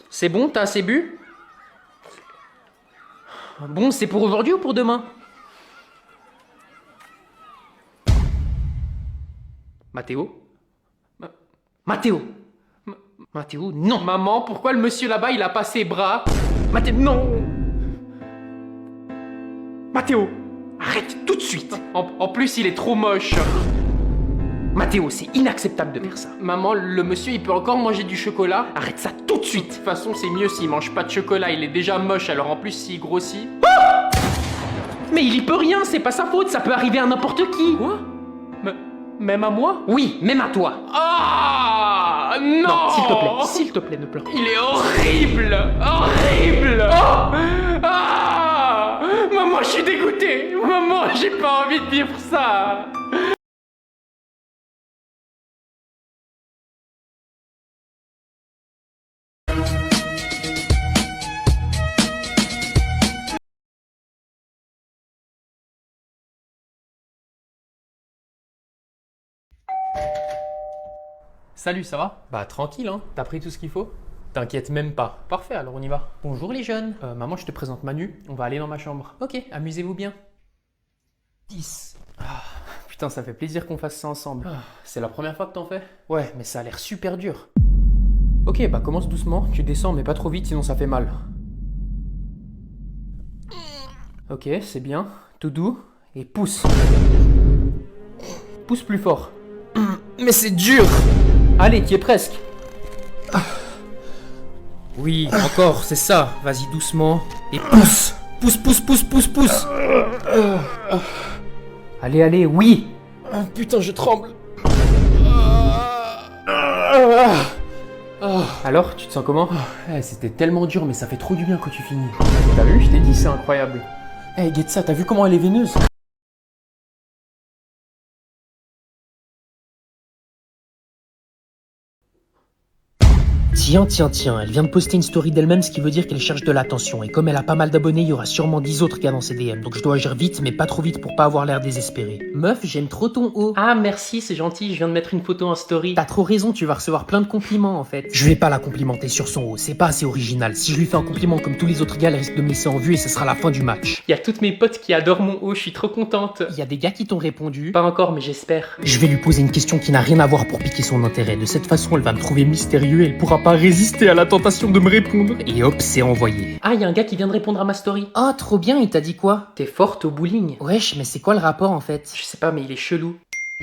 C'est bon, t'as assez bu? Bon, c'est pour aujourd'hui ou pour demain? Mathéo? Mathéo? Mathéo, non! Maman, pourquoi le monsieur là-bas, il a pas ses bras? Mathéo, non! Mathéo, arrête tout de suite! En plus, il est trop moche. Mathéo, c'est inacceptable de faire ça. Maman, le monsieur, il peut encore manger du chocolat? Arrête ça tout de suite! De toute façon, c'est mieux s'il mange pas de chocolat, il est déjà moche, alors en plus, s'il grossit... Ah! Mais il y peut rien, c'est pas sa faute, ça peut arriver à n'importe qui! Quoi? Même à moi? Oui, même à toi! Ah! Non! Non, s'il te plaît, ne pleure pas. Il est horrible! Horrible! Oh! Ah! Maman, je suis dégoûté! Maman, j'ai pas envie de vivre ça! Salut, ça va? Bah tranquille, hein. T'as pris tout ce qu'il faut? T'inquiète même pas. Parfait, alors on y va. Bonjour les jeunes. Maman, je te présente Manu. On va aller dans ma chambre. Ok, amusez-vous bien. 10. Ah, putain, ça fait plaisir qu'on fasse ça ensemble. Ah, c'est la première fois que t'en fais? Ouais, mais ça a l'air super dur. Ok, bah commence doucement. Tu descends, mais pas trop vite, sinon ça fait mal. Ok, c'est bien. Tout doux. Et pousse. Pousse plus fort. Mais c'est dur! Allez, t'y es presque. Oui, encore, c'est ça. Vas-y doucement. Et pousse. Pousse, pousse, pousse, pousse, pousse. Allez, allez, oui. Putain, je tremble. Alors, tu te sens comment? C'était tellement dur, mais ça fait trop du bien quand tu finis. T'as vu, je t'ai dit, c'est incroyable. Hey, guette ça, t'as vu comment elle est veineuse? Tiens, elle vient de poster une story d'elle-même, ce qui veut dire qu'elle cherche de l'attention. Et comme elle a pas mal d'abonnés, il y aura sûrement 10 autres gars dans ses DM. Donc je dois agir vite, mais pas trop vite pour pas avoir l'air désespéré. Meuf, j'aime trop ton haut. Ah, merci, c'est gentil, je viens de mettre une photo en story. T'as trop raison, tu vas recevoir plein de compliments en fait. Je vais pas la complimenter sur son haut, c'est pas assez original. Si je lui fais un compliment comme tous les autres gars, elle risque de me laisser en vue et ce sera la fin du match. Il y a toutes mes potes qui adorent mon haut, je suis trop contente. Il y a des gars qui t'ont répondu. Pas encore, mais j'espère. Je vais lui poser une question qui n'a rien à voir pour piquer son intérêt. De cette façon, elle va me trouver mystérieux et elle pourra pas résister à la tentation de me répondre. Et hop, c'est envoyé. Ah, il y a un gars qui vient de répondre à ma story. Oh, trop bien, il t'a dit quoi? T'es forte au bowling. Wesh, mais c'est quoi le rapport en fait? Je sais pas, mais il est chelou.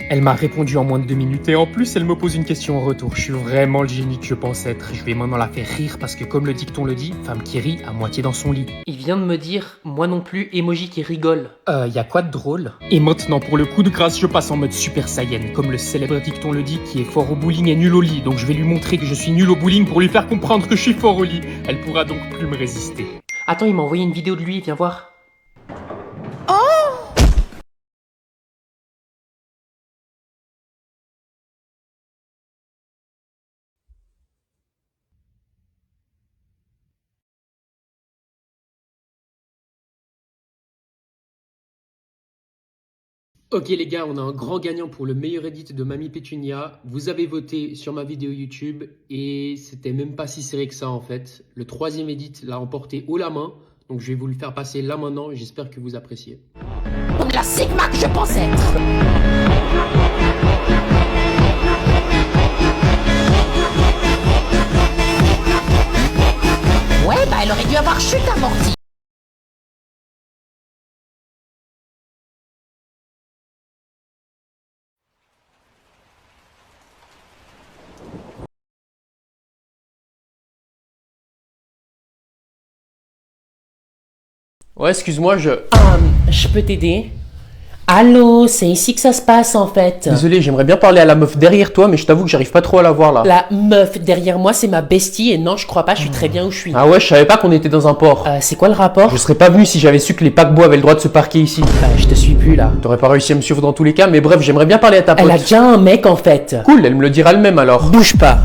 Elle m'a répondu en moins de 2 minutes et en plus elle me pose une question en retour. Je suis vraiment le génie que je pense être. Je vais maintenant la faire rire parce que comme le dicton le dit, femme qui rit à moitié dans son lit. Il vient de me dire, moi non plus, emoji qui rigole. Y a quoi de drôle? Et maintenant pour le coup de grâce, je passe en mode Super Saiyan. Comme le célèbre dicton le dit, qui est fort au bowling est nul au lit. Donc je vais lui montrer que je suis nul au bowling pour lui faire comprendre que je suis fort au lit. Elle pourra donc plus me résister. Attends, il m'a envoyé une vidéo de lui, viens voir. Ok les gars, on a un grand gagnant pour le meilleur edit de Mamie Pétunia. Vous avez voté sur ma vidéo YouTube et c'était même pas si serré que ça en fait. Le 3e edit l'a emporté haut la main, donc je vais vous le faire passer là maintenant. J'espère que vous appréciez. Comme la Sigma que je pense être. Ouais, bah elle aurait dû avoir chute amortie. Ouais, excuse-moi, Je peux t'aider? Allô, c'est ici que ça se passe en fait. Désolé, j'aimerais bien parler à la meuf derrière toi, mais je t'avoue que j'arrive pas trop à la voir là. La meuf derrière moi, c'est ma bestie et non, je crois pas, je suis très bien où je suis. Ah ouais, je savais pas qu'on était dans un port. C'est quoi le rapport? Je serais pas venu si j'avais su que les paquebots avaient le droit de se parquer ici. Je te suis plus là. T'aurais pas réussi à me suivre dans tous les cas, mais bref, j'aimerais bien parler à ta pote. Elle a déjà un mec en fait. Cool, elle me le dira elle-même alors. Bouge pas.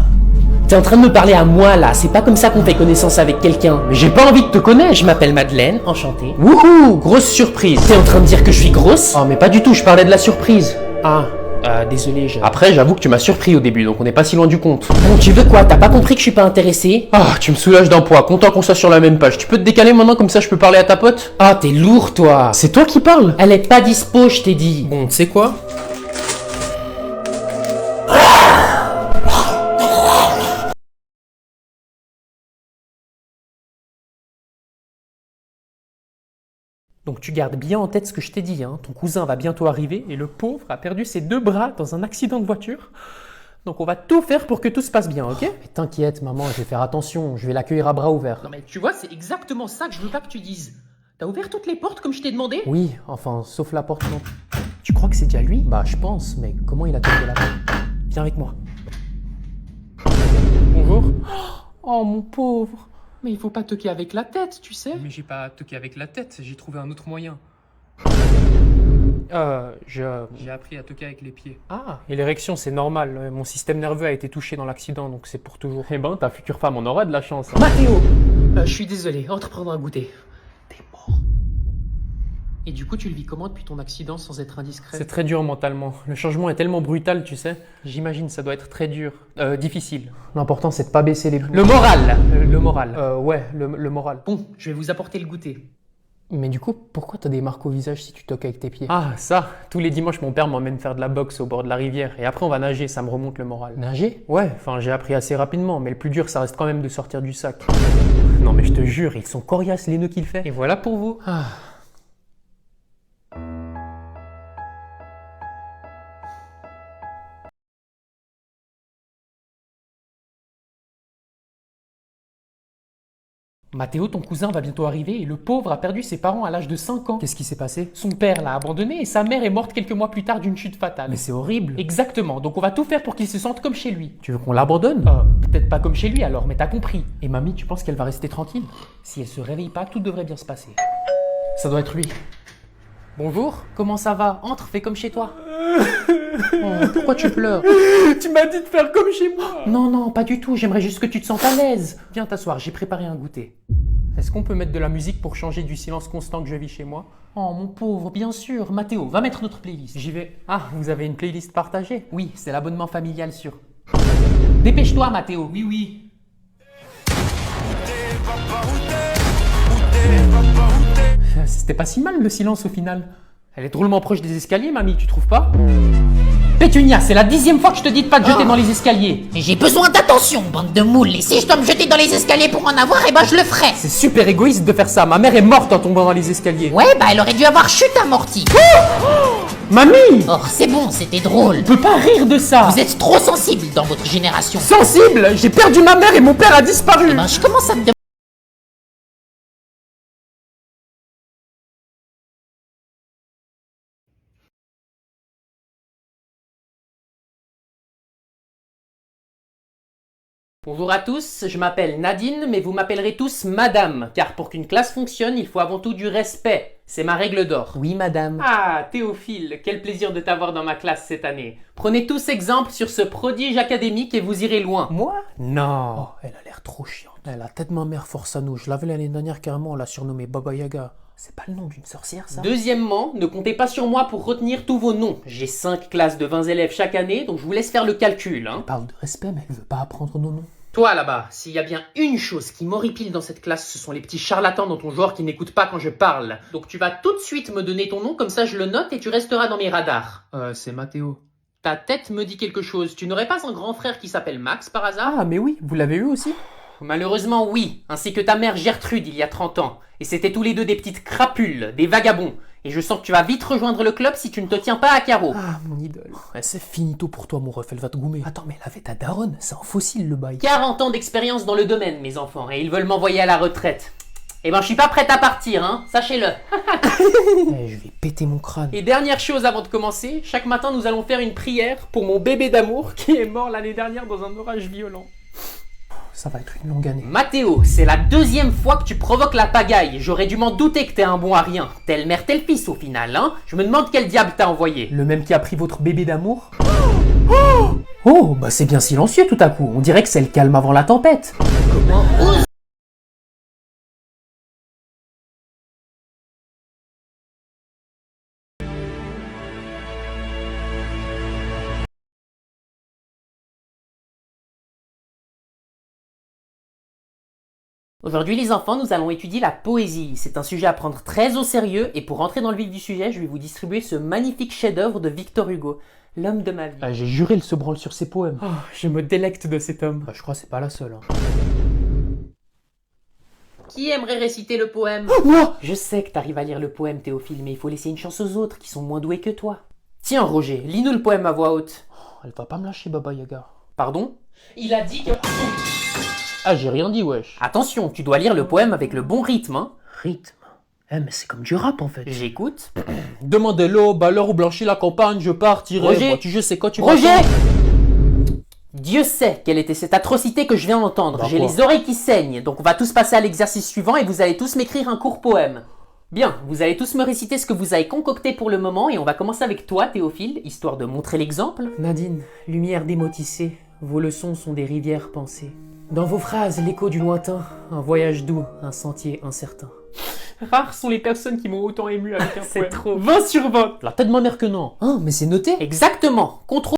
T'es en train de me parler à moi là, c'est pas comme ça qu'on fait connaissance avec quelqu'un. Mais j'ai pas envie de te connaître. Je m'appelle Madeleine, enchantée. Wouhou, grosse surprise. T'es en train de dire que je suis grosse? Oh mais pas du tout, je parlais de la surprise. Ah, Désolé, Après, j'avoue que tu m'as surpris au début, donc on n'est pas si loin du compte. Bon, tu veux quoi? T'as pas compris que je suis pas intéressé? Ah, tu me soulages d'un poids, content qu'on soit sur la même page. Tu peux te décaler maintenant, comme ça je peux parler à ta pote? Ah, t'es lourd, toi. C'est toi qui parles? Elle est pas dispo, je t'ai dit. Bon, tu sais quoi? Donc tu gardes bien en tête ce que je t'ai dit, hein. Ton cousin va bientôt arriver et le pauvre a perdu ses 2 bras dans un accident de voiture. Donc on va tout faire pour que tout se passe bien, ok? Mais t'inquiète maman, je vais faire attention, je vais l'accueillir à bras ouverts. Non mais tu vois, c'est exactement ça que je veux pas que tu dises. T'as ouvert toutes les portes comme je t'ai demandé? Oui, enfin, sauf la porte non. Tu crois que c'est déjà lui? Bah je pense, mais comment il a toqué la porte? Viens avec moi. Bonjour. Oh mon pauvre. Mais il faut pas toquer avec la tête, tu sais. Mais j'ai pas toqué avec la tête, j'ai trouvé un autre moyen. J'ai appris à toquer avec les pieds. Ah, et l'érection c'est normal, mon système nerveux a été touché dans l'accident, donc c'est pour toujours. Eh ben, ta future femme en aura de la chance. Hein. Mathéo, je suis désolé, entre prendre un goûter. T'es mort. Et du coup, tu le vis comment depuis ton accident sans être indiscret? C'est très dur mentalement. Le changement est tellement brutal, tu sais. J'imagine ça doit être très dur. Difficile. L'important c'est de pas baisser les bouts. Le moral. Le moral. Ouais, le moral. Bon, je vais vous apporter le goûter. Mais du coup, pourquoi t'as des marques au visage si tu toques avec tes pieds? Ah, ça. Tous les dimanches, mon père m'emmène faire de la boxe au bord de la rivière. Et après, on va nager, ça me remonte le moral. Nager? Ouais, enfin, j'ai appris assez rapidement. Mais le plus dur, ça reste quand même de sortir du sac. Non, mais je te jure, ils sont coriaces les nœuds qu'il fait. Et voilà pour vous. Ah. Mathéo, ton cousin va bientôt arriver et le pauvre a perdu ses parents à l'âge de 5 ans. Qu'est-ce qui s'est passé? Son père l'a abandonné et sa mère est morte quelques mois plus tard d'une chute fatale. Mais c'est horrible. Exactement, donc on va tout faire pour qu'il se sente comme chez lui. Tu veux qu'on l'abandonne? Peut-être pas comme chez lui alors, mais t'as compris. Et mamie, tu penses qu'elle va rester tranquille? Si elle se réveille pas, tout devrait bien se passer. Ça doit être lui. Bonjour, comment ça va? Entre, fais comme chez toi. Oh, pourquoi tu pleures? Tu m'as dit de faire comme chez moi. Non, non, pas du tout, j'aimerais juste que tu te sentes à l'aise. Viens t'asseoir, j'ai préparé un goûter. Est-ce qu'on peut mettre de la musique pour changer du silence constant que je vis chez moi? Oh mon pauvre, bien sûr. Mathéo, va mettre notre playlist. J'y vais. Ah, vous avez une playlist partagée? Oui, c'est l'abonnement familial sur... Dépêche-toi Mathéo. Oui, oui. C'était pas si mal le silence au final. Elle est drôlement proche des escaliers, mamie, tu trouves pas? Pétunia, c'est la 10e fois que je te dis de pas te jeter dans les escaliers. Mais j'ai besoin d'attention, bande de moules. Et si je dois me jeter dans les escaliers pour en avoir, eh ben je le ferai. C'est super égoïste de faire ça. Ma mère est morte en tombant dans les escaliers. Ouais, bah elle aurait dû avoir chute amortie. Mamie! Oh, c'est bon, c'était drôle. On peut pas rire de ça. Vous êtes trop sensible dans votre génération. Sensible? J'ai perdu ma mère et mon père a disparu. Eh ben je commence à me demander. Bonjour à tous, je m'appelle Nadine, mais vous m'appellerez tous Madame, car pour qu'une classe fonctionne, il faut avant tout du respect. C'est ma règle d'or. Oui, Madame. Ah, Théophile, quel plaisir de t'avoir dans ma classe cette année. Prenez tous exemple sur ce prodige académique et vous irez loin. Moi? Non. Oh, elle a l'air trop chiante. Elle a tête de ma mère force à nous. Je l'avais l'année dernière carrément, on l'a surnommée Baba Yaga. C'est pas le nom d'une sorcière, ça? Deuxièmement, ne comptez pas sur moi pour retenir tous vos noms. J'ai 5 classes de 20 élèves chaque année, donc je vous laisse faire le calcul. Elle parle de respect, mais elle veut pas apprendre nos noms. Toi là-bas, s'il y a bien une chose qui m'horripile dans cette classe, ce sont les petits charlatans dans ton genre qui n'écoutent pas quand je parle. Donc tu vas tout de suite me donner ton nom, comme ça je le note et tu resteras dans mes radars. C'est Mathéo. Ta tête me dit quelque chose. Tu n'aurais pas un grand frère qui s'appelle Max par hasard? Ah, mais oui, vous l'avez eu aussi? Malheureusement, oui, ainsi que ta mère Gertrude il y a 30 ans. Et c'était tous les deux des petites crapules, des vagabonds. Et je sens que tu vas vite rejoindre le club si tu ne te tiens pas à carreau. Ah, mon idole. C'est finito pour toi, mon ref, elle va te goumer. Attends, mais elle avait ta daronne, c'est un fossile le bail. 40 ans d'expérience dans le domaine, mes enfants, et ils veulent m'envoyer à la retraite. Eh ben, je suis pas prête à partir, hein, sachez-le. Je vais péter mon crâne. Et dernière chose avant de commencer, chaque matin nous allons faire une prière pour mon bébé d'amour qui est mort l'année dernière dans un orage violent. Ça va être une longue année. Mathéo, c'est la 2e fois que tu provoques la pagaille. J'aurais dû m'en douter que t'es un bon à rien. Telle mère, tel fils au final, hein. Je me demande quel diable t'a envoyé. Le même qui a pris votre bébé d'amour? Oh, bah c'est bien silencieux tout à coup. On dirait que c'est le calme avant la tempête. Comment ose Aujourd'hui les enfants, nous allons étudier la poésie. C'est un sujet à prendre très au sérieux et pour rentrer dans le vif du sujet, je vais vous distribuer ce magnifique chef-d'œuvre de Victor Hugo, l'homme de ma vie. Ah, j'ai juré, il se branle sur ses poèmes. Oh, je me délecte de cet homme. Bah, je crois que c'est pas la seule. Hein. Qui aimerait réciter le poème? Moi! Je sais que t'arrives à lire le poème, Théophile, mais il faut laisser une chance aux autres qui sont moins doués que toi. Tiens, Roger, lis-nous le poème à voix haute. Elle va pas me lâcher, Baba Yaga. Pardon? Il a dit que... Ah, j'ai rien dit, wesh. Attention, tu dois lire le poème avec le bon rythme, hein. Rythme. Eh, mais c'est comme du rap, en fait. J'écoute. Demandez-le, à l'heure où blanchit la campagne, je partirai. Roger! Bah, tu sais quoi, tu Roger! m'entends? Dieu sait quelle était cette atrocité que je viens d'entendre. Bah, J'ai quoi? les oreilles qui saignent, donc on va tous passer à l'exercice suivant et vous allez tous m'écrire un court poème. Bien, vous allez tous me réciter ce que vous avez concocté pour le moment et on va commencer avec toi, Théophile, histoire de montrer l'exemple. Nadine, lumière démotissée, vos leçons sont des rivières pensées. Dans vos phrases, l'écho du lointain, un voyage doux, un sentier incertain. Rares sont les personnes qui m'ont autant ému avec un C'est poème. trop. 20 sur 20. La tête de ma mère que non. Ah, mais c'est noté. Exactement. Contrôle.